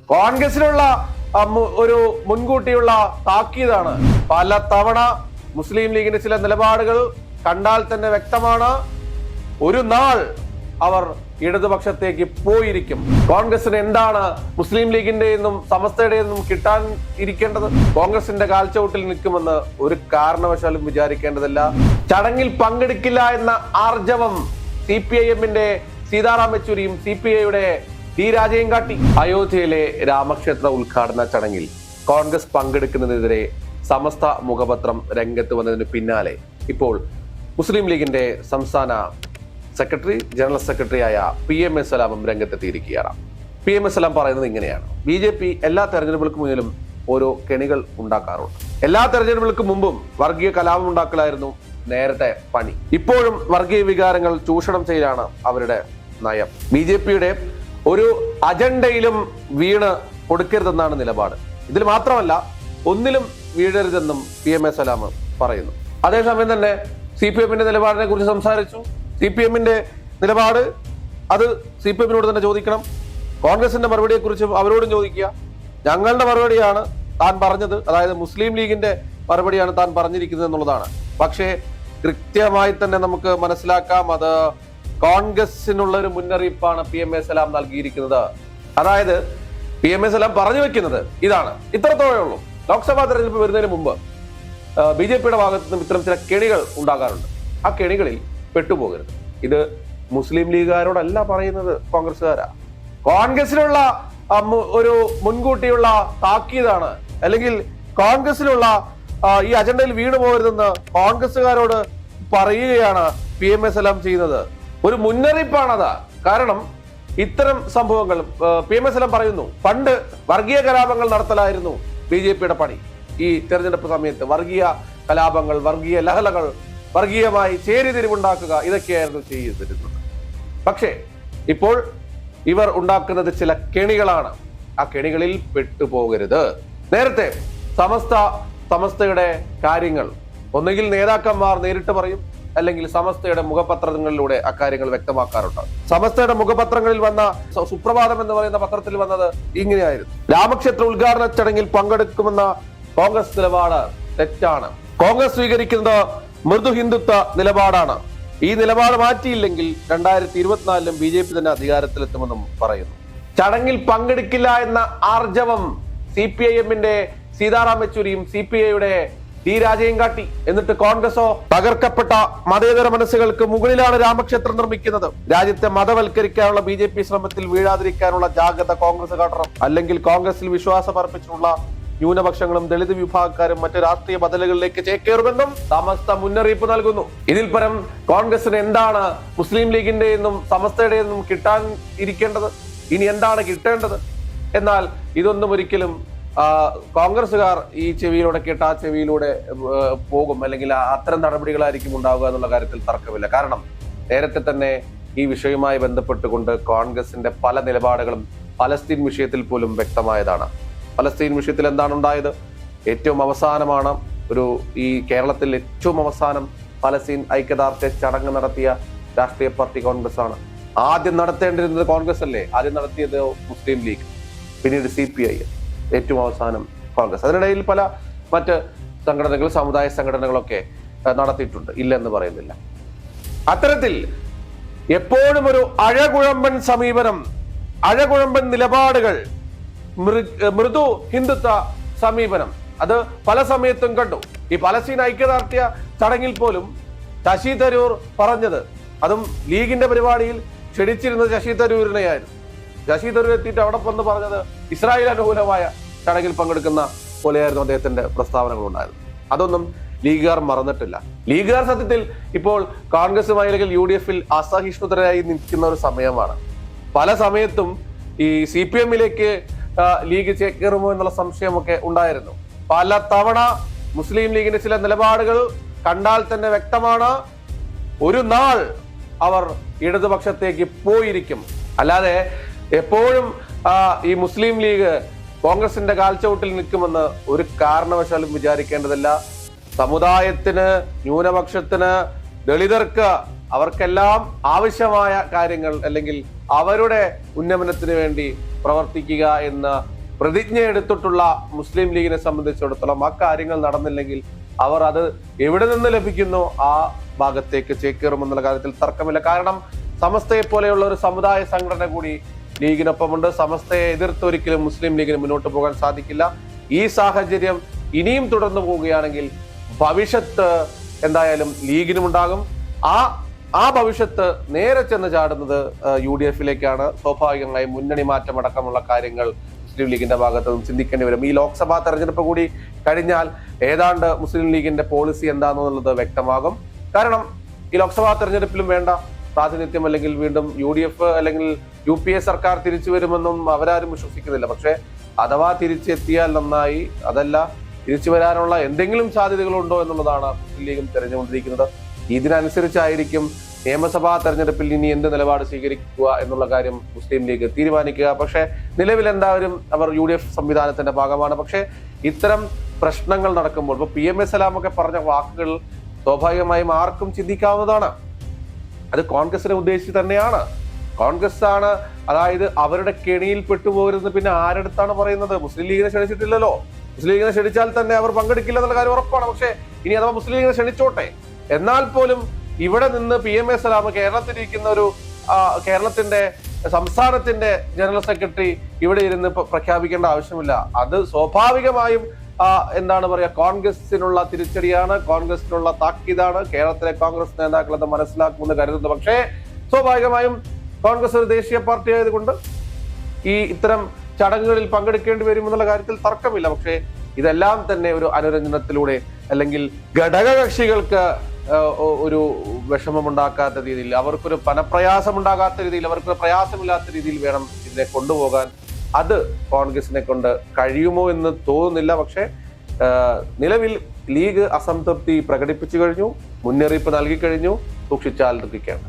കോൺഗ്രസിനുള്ള ഒരു മുൻകൂട്ടിയുള്ള താക്കീതാണ്. പല തവണ മുസ്ലിം ലീഗിന്റെ ചില നിലപാടുകൾ കണ്ടാൽ തന്നെ വ്യക്തമാണ്, ഒരു നാൾ അവർ ഇടതുപക്ഷത്തേക്ക് പോയിരിക്കും. കോൺഗ്രസിന് എന്താണ് മുസ്ലിം ലീഗിന്റെയും സമസ്തയുടെയും കിട്ടാൻ ഇരിക്കേണ്ടത്? കോൺഗ്രസിന്റെ കാൽച്ചവിട്ടിൽ നിൽക്കുമെന്ന് ഒരു കാരണവശാലും വിചാരിക്കേണ്ടതില്ല. ചടങ്ങിൽ പങ്കെടുക്കില്ല എന്ന ആർജവം CPIM-ന്റെ സീതാറാം യെച്ചൂരിയും CPI-യുടെ D രാജയും കാട്ടി. അയോധ്യയിലെ രാമക്ഷേത്ര ഉദ്ഘാടന ചടങ്ങിൽ കോൺഗ്രസ് പങ്കെടുക്കുന്നതിനെതിരെ സമസ്ത മുഖപത്രം രംഗത്ത് വന്നതിന് പിന്നാലെ ഇപ്പോൾ മുസ്ലിം ലീഗിന്റെ സംസ്ഥാന സെക്രട്ടറി, ജനറൽ സെക്രട്ടറിയായ PM സലാമും രംഗത്തെത്തിയിരിക്കുകയാണ്. PM സലാം പറയുന്നത് ഇങ്ങനെയാണ്: BJP എല്ലാ തെരഞ്ഞെടുപ്പുകൾക്ക് മുന്നിലും ഓരോ കെണികൾ ഉണ്ടാക്കാറുണ്ട്. എല്ലാ തെരഞ്ഞെടുപ്പുകൾക്ക് മുമ്പും വർഗീയ കലാപം ഉണ്ടാക്കലായിരുന്നു നേരത്തെ പണി. ഇപ്പോഴും വർഗീയ വികാരങ്ങൾ ചൂഷണം ചെയ്യലാണ് അവരുടെ നയം. BJP-യുടെ ഒരു അജണ്ടയിലും വീണ് കൊടുക്കരുതെന്നാണ് നിലപാട്. ഇതിൽ മാത്രമല്ല, ഒന്നിലും വീഴരുതെന്നും PM സലാം പറയുന്നു. അതേസമയം തന്നെ CPM-ന്റെ നിലപാടിനെ കുറിച്ച് സംസാരിച്ചു. CPM-ന്റെ നിലപാട് അത് CPM-നോട് തന്നെ ചോദിക്കണം. കോൺഗ്രസിന്റെ മറുപടിയെ കുറിച്ച് അവരോടും ചോദിക്കുക. ഞങ്ങളുടെ മറുപടിയാണ് താൻ പറഞ്ഞത്, അതായത് മുസ്ലിം ലീഗിന്റെ മറുപടിയാണ് താൻ പറഞ്ഞിരിക്കുന്നത് എന്നുള്ളതാണ്. പക്ഷേ കൃത്യമായി തന്നെ നമുക്ക് മനസ്സിലാക്കാം, അത് കോൺഗ്രസിനുള്ള ഒരു മുന്നറിയിപ്പാണ് PM സലാം നൽകിയിരിക്കുന്നത്. അതായത് PM സലാം പറഞ്ഞു വെക്കുന്നത് ഇതാണ്, ഇത്രത്തോളേ ഉള്ളൂ. ലോക്സഭാ തെരഞ്ഞെടുപ്പ് വരുന്നതിന് മുമ്പ് BJP-യുടെ ഭാഗത്ത് നിന്നും ഇത്തരം ചില കെണികൾ ഉണ്ടാകാറുണ്ട്. ആ കെണികളിൽ പെട്ടുപോകരുത്. ഇത് മുസ്ലിം ലീഗുകാരോടല്ല പറയുന്നത്, കോൺഗ്രസ്സുകാരാ. കോൺഗ്രസിനുള്ള ഒരു മുൻകൂട്ടിയുള്ള താക്കീതാണ്, അല്ലെങ്കിൽ കോൺഗ്രസിലുള്ള ഈ അജണ്ടയിൽ വീണു പോകരുതെന്ന് കോൺഗ്രസ്സുകാരോട് പറയുകയാണ് PM സലാം ചെയ്യുന്നത്. ഒരു മുന്നറിയിപ്പാണത്. കാരണം ഇത്തരം സംഭവങ്ങൾ PM സലാം പറയുന്നു, പണ്ട് വർഗീയ കലാപങ്ങൾ നടത്തലായിരുന്നു BJP-യുടെ പണി. ഈ തെരഞ്ഞെടുപ്പ് സമയത്ത് വർഗീയ കലാപങ്ങൾ, വർഗീയ ലഹളകൾ, വർഗീയമായി ചേരിതിരിവുണ്ടാക്കുക, ഇതൊക്കെയായിരുന്നു ചെയ്തിരുന്നത്. പക്ഷേ ഇപ്പോൾ ഇവർ ഉണ്ടാക്കുന്നത് ചില കെണികളാണ്. ആ കെണികളിൽ പെട്ടുപോകരുത്. നേരത്തെ സമസ്തയുടെ കാര്യങ്ങൾ ഒന്നുകിൽ നേതാക്കന്മാർ നേരിട്ട് പറയും, അല്ലെങ്കിൽ സമസ്തയുടെ മുഖപത്രങ്ങളിലൂടെ അക്കാര്യങ്ങൾ വ്യക്തമാക്കാറുണ്ട്. സമസ്തയുടെ മുഖപത്രങ്ങളിൽ വന്ന സുപ്രഭാതം എന്ന് പറയുന്ന പത്രത്തിൽ വന്നത് ഇങ്ങനെയായിരുന്നു: രാമക്ഷേത്ര ഉദ്ഘാടന ചടങ്ങിൽ പങ്കെടുക്കുമെന്ന കോൺഗ്രസ് നിലപാട് തെറ്റാണ്. കോൺഗ്രസ് സ്വീകരിക്കുന്നത് മൃദു ഹിന്ദുത്വ നിലപാടാണ്. ഈ നിലപാട് മാറ്റിയില്ലെങ്കിൽ 2024-ലും BJP തന്നെ അധികാരത്തിലെത്തുമെന്നും പറയുന്നു. ചടങ്ങിൽ പങ്കെടുക്കില്ല എന്ന ആർജവം CPIM-ന്റെ സീതാറാം യെച്ചൂരിയും CPI-യുടെ D രാജയും കാട്ടി. എന്നിട്ട് കോൺഗ്രസോ തകർക്കപ്പെട്ട മതേതര മനസ്സുകൾക്ക് മുകളിലാണ് രാമക്ഷേത്രം നിർമ്മിക്കുന്നത്. രാജ്യത്തെ മതവൽക്കരിക്കാനുള്ള BJP ശ്രമത്തിൽ വീഴാതിരിക്കാനുള്ള ജാഗ്രത കോൺഗ്രസ് കാട്ടണം. അല്ലെങ്കിൽ കോൺഗ്രസിൽ വിശ്വാസം അർപ്പിച്ചിട്ടുള്ള ന്യൂനപക്ഷങ്ങളും ദളിത് വിഭാഗക്കാരും മറ്റ് രാഷ്ട്രീയ ബദലുകളിലേക്ക് ചേക്കേറുമെന്നും സമസ്ത മുന്നറിയിപ്പ് നൽകുന്നു. ഇതിൽ പരം കോൺഗ്രസിന് എന്താണ് മുസ്ലിം ലീഗിന്റെയും സമസ്തയുടെയും കിട്ടാൻ ഇരിക്കേണ്ടത്? ഇനി എന്താണ് കിട്ടേണ്ടത്? എന്നാൽ ഇതൊന്നും ഒരിക്കലും കോൺഗ്രസുകാർ ഈ ചെവിയിലൂടെ കേട്ട ആ ചെവിയിലൂടെ പോകും, അല്ലെങ്കിൽ അത്തരം നടപടികളായിരിക്കും ഉണ്ടാവുക എന്നുള്ള കാര്യത്തിൽ തർക്കമില്ല. കാരണം നേരത്തെ തന്നെ ഈ വിഷയവുമായി ബന്ധപ്പെട്ടുകൊണ്ട് കോൺഗ്രസിന്റെ പല നിലപാടുകളും പലസ്തീൻ വിഷയത്തിൽ പോലും വ്യക്തമായതാണ്. പലസ്തീൻ വിഷയത്തിൽ എന്താണ് ഉണ്ടായത്? ഏറ്റവും അവസാനമാണ് ഈ കേരളത്തിൽ ഏറ്റവും അവസാനം പലസ്തീൻ ഐക്യദാർഢ്യ ചടങ്ങ് നടത്തിയ രാഷ്ട്രീയ പാർട്ടി കോൺഗ്രസ് ആണ്. ആദ്യം നടത്തേണ്ടിരുന്നത് കോൺഗ്രസ് അല്ലേ? ആദ്യം നടത്തിയത് മുസ്ലിം ലീഗ്, പിന്നീട് CPI, ഏറ്റവും അവസാനം കോൺഗ്രസ്. അതിനിടയിൽ പല മറ്റ് സംഘടനകൾ, സമുദായ സംഘടനകളൊക്കെ നടത്തിയിട്ടുണ്ട്, ഇല്ലെന്ന് പറയുന്നില്ല. അത്തരത്തിൽ എപ്പോഴും ഒരു അഴകുഴമ്പൻ സമീപനം, അഴകുഴമ്പൻ നിലപാടുകൾ, മൃദു ഹിന്ദുത്വ സമീപനം, അത് പല സമയത്തും കണ്ടു. ഈ പലസ്തീൻ ഐക്യദാർഢ്യ ചടങ്ങിൽ പോലും ശശി തരൂർ പറഞ്ഞത്, അതും ലീഗിന്റെ പരിപാടിയിൽ ക്ഷണിച്ചിരുന്നത് ശശി തരൂരിനെയായിരുന്നു. ശശി തരൂർ എത്തിയിട്ട് അവിടെ വന്ന് പറഞ്ഞത് ഇസ്രായേൽ അനുകൂലമായ ചടങ്ങിൽ പങ്കെടുക്കുന്ന പോലെയായിരുന്നു അദ്ദേഹത്തിന്റെ പ്രസ്താവനകൾ ഉണ്ടായിരുന്നു. അതൊന്നും ലീഗുകാർ മറന്നിട്ടില്ല. ലീഗുകാർ സത്യത്തിൽ ഇപ്പോൾ കോൺഗ്രസുമായി അല്ലെങ്കിൽ UDF-ൽ അസഹിഷ്ണുതരായി നിൽക്കുന്ന ഒരു സമയമാണ്. പല സമയത്തും ഈ CPM-ലേക്ക് ലീഗ് ചേക്കേറുമോ എന്നുള്ള സംശയമൊക്കെ ഉണ്ടായിരുന്നു. പല തവണ മുസ്ലിം ലീഗിന്റെ ചില നിലപാടുകൾ കണ്ടാൽ തന്നെ വ്യക്തമാണ്, ഒരു നാൾ അവർ ഇടതുപക്ഷത്തേക്ക് പോയിരിക്കും. അല്ലാതെ എപ്പോഴും ഈ മുസ്ലിം ലീഗ് കോൺഗ്രസിന്റെ കാൽച്ചവിട്ടിൽ നിൽക്കുമെന്ന് ഒരു കാരണവശാലും വിചാരിക്കേണ്ടതില്ല. സമുദായത്തിന്, ന്യൂനപക്ഷത്തിന്, ദളിതർക്ക്, അവർക്കെല്ലാം ആവശ്യമായ കാര്യങ്ങൾ, അല്ലെങ്കിൽ അവരുടെ ഉന്നമനത്തിന് വേണ്ടി പ്രവർത്തിക്കുക എന്ന പ്രതിജ്ഞ എടുത്തിട്ടുള്ള മുസ്ലിം ലീഗിനെ സംബന്ധിച്ചിടത്തോളം ആ കാര്യങ്ങൾ നടന്നില്ലെങ്കിൽ അവർ അത് എവിടെ നിന്ന് ലഭിക്കുന്നോ ആ ഭാഗത്തേക്ക് ചേക്കേറുമെന്നുള്ള കാര്യത്തിൽ തർക്കമില്ല. കാരണം സമസ്തയെ പോലെയുള്ള ഒരു സമുദായ സംഘടന കൂടി ലീഗിനൊപ്പമുണ്ട്. സമസ്തയെ എതിർത്തൊരിക്കലും മുസ്ലിം ലീഗിന് മുന്നോട്ട് പോകാൻ സാധിക്കില്ല. ഈ സാഹചര്യം ഇനിയും തുടർന്നു പോവുകയാണെങ്കിൽ ഭവിഷ്യത്ത് എന്തായാലും ലീഗിനുമുണ്ടാകും. ആ ഭവിഷ്യത്ത് നേരെ ചെന്ന് ചാടുന്നത് UDF-ലേക്കാണ്. സ്വാഭാവികമായും മുന്നണി മാറ്റമടക്കമുള്ള കാര്യങ്ങൾ മുസ്ലിം ലീഗിന്റെ ഭാഗത്ത് നിന്നും ചിന്തിക്കേണ്ടി വരും. ഈ ലോക്സഭാ തെരഞ്ഞെടുപ്പ് കൂടി കഴിഞ്ഞാൽ ഏതാണ്ട് മുസ്ലിം ലീഗിന്റെ പോളിസി എന്താണെന്നുള്ളത് വ്യക്തമാകും. കാരണം ഈ ലോക്സഭാ തെരഞ്ഞെടുപ്പിലും വേണ്ട പ്രാതിനിധ്യം അല്ലെങ്കിൽ വീണ്ടും UDF അല്ലെങ്കിൽ UPA സർക്കാർ തിരിച്ചു വരുമെന്നും അവരാരും വിശ്വസിക്കുന്നില്ല. പക്ഷെ അഥവാ തിരിച്ചെത്തിയാൽ നന്നായി, അതല്ല തിരിച്ചു വരാനുള്ള എന്തെങ്കിലും സാധ്യതകളുണ്ടോ എന്നുള്ളതാണ് മുസ്ലിം ലീഗും തെരഞ്ഞുകൊണ്ടിരിക്കുന്നത്. ഇതിനനുസരിച്ചായിരിക്കും നിയമസഭാ തെരഞ്ഞെടുപ്പിൽ ഇനി എന്ത് നിലപാട് സ്വീകരിക്കുക എന്നുള്ള കാര്യം മുസ്ലിം ലീഗ് തീരുമാനിക്കുക. പക്ഷെ നിലവിൽ എന്തായാലും അവർ UDF സംവിധാനത്തിന്റെ ഭാഗമാണ്. പക്ഷെ ഇത്തരം പ്രശ്നങ്ങൾ നടക്കുമ്പോൾ ഇപ്പൊ PMA സലാമൊക്കെ പറഞ്ഞ വാക്കുകൾ സ്വാഭാവികമായും ആർക്കും ചിന്തിക്കാവുന്നതാണ്. അത് കോൺഗ്രസിനെ ഉദ്ദേശിച്ച് തന്നെയാണ്. കോൺഗ്രസ് ആണ്, അതായത് അവരുടെ കെണിയിൽ പെട്ടുപോകരുതെന്ന് പിന്നെ ആരെടുത്താണ് പറയുന്നത്? മുസ്ലിം ലീഗിനെ ക്ഷണിച്ചിട്ടില്ലല്ലോ. മുസ്ലിം ലീഗിനെ ക്ഷണിച്ചാൽ തന്നെ അവർ പങ്കെടുക്കില്ല എന്നുള്ള കാര്യം ഉറപ്പാണ്. പക്ഷെ ഇനി അഥവാ മുസ്ലിം ലീഗിനെ ക്ഷണിച്ചോട്ടെ, എന്നാൽ പോലും ഇവിടെ നിന്ന് PMA സലാം കേരളത്തിലിരിക്കുന്ന ഒരു കേരളത്തിന്റെ സംസ്ഥാനത്തിന്റെ ജനറൽ സെക്രട്ടറി ഇവിടെ ഇരുന്ന് പ്രഖ്യാപിക്കേണ്ട ആവശ്യമില്ല. അത് സ്വാഭാവികമായും എന്താണ് പറയാ, കോൺഗ്രസിനുള്ള തിരിച്ചടിയാണ്, കോൺഗ്രസിനുള്ള താക്കീതാണ്. കേരളത്തിലെ കോൺഗ്രസ് നേതാക്കൾ അത് മനസ്സിലാക്കുമെന്ന് കരുതുന്നു. പക്ഷേ സ്വാഭാവികമായും കോൺഗ്രസ് ഒരു ദേശീയ പാർട്ടി ആയതുകൊണ്ട് ഇത്തരം ചടങ്ങുകളിൽ പങ്കെടുക്കേണ്ടി വരുമെന്നുള്ള കാര്യത്തിൽ തർക്കമില്ല. പക്ഷേ ഇതെല്ലാം തന്നെ ഒരു അനുരഞ്ജനത്തിലൂടെ അല്ലെങ്കിൽ ഘടകകക്ഷികൾക്ക് ഒരു വിഷമമുണ്ടാക്കാത്ത രീതിയിൽ, അവർക്കൊരു പണപ്രയാസമുണ്ടാകാത്ത രീതിയിൽ, അവർക്കൊരു പ്രയാസമില്ലാത്ത രീതിയിൽ വേണം ഇതിനെ കൊണ്ടുപോകാൻ. അത് കോൺഗ്രസിനെ കൊണ്ട് കഴിയുമോ എന്ന് തോന്നുന്നില്ല. പക്ഷെ നിലവിൽ ലീഗ് അസംതൃപ്തി പ്രകടിപ്പിച്ചു കഴിഞ്ഞു, മുന്നറിയിപ്പ് നൽകി കഴിഞ്ഞു. സൂക്ഷിച്ചാൽ ദുഃഖിക്കേണ്ട.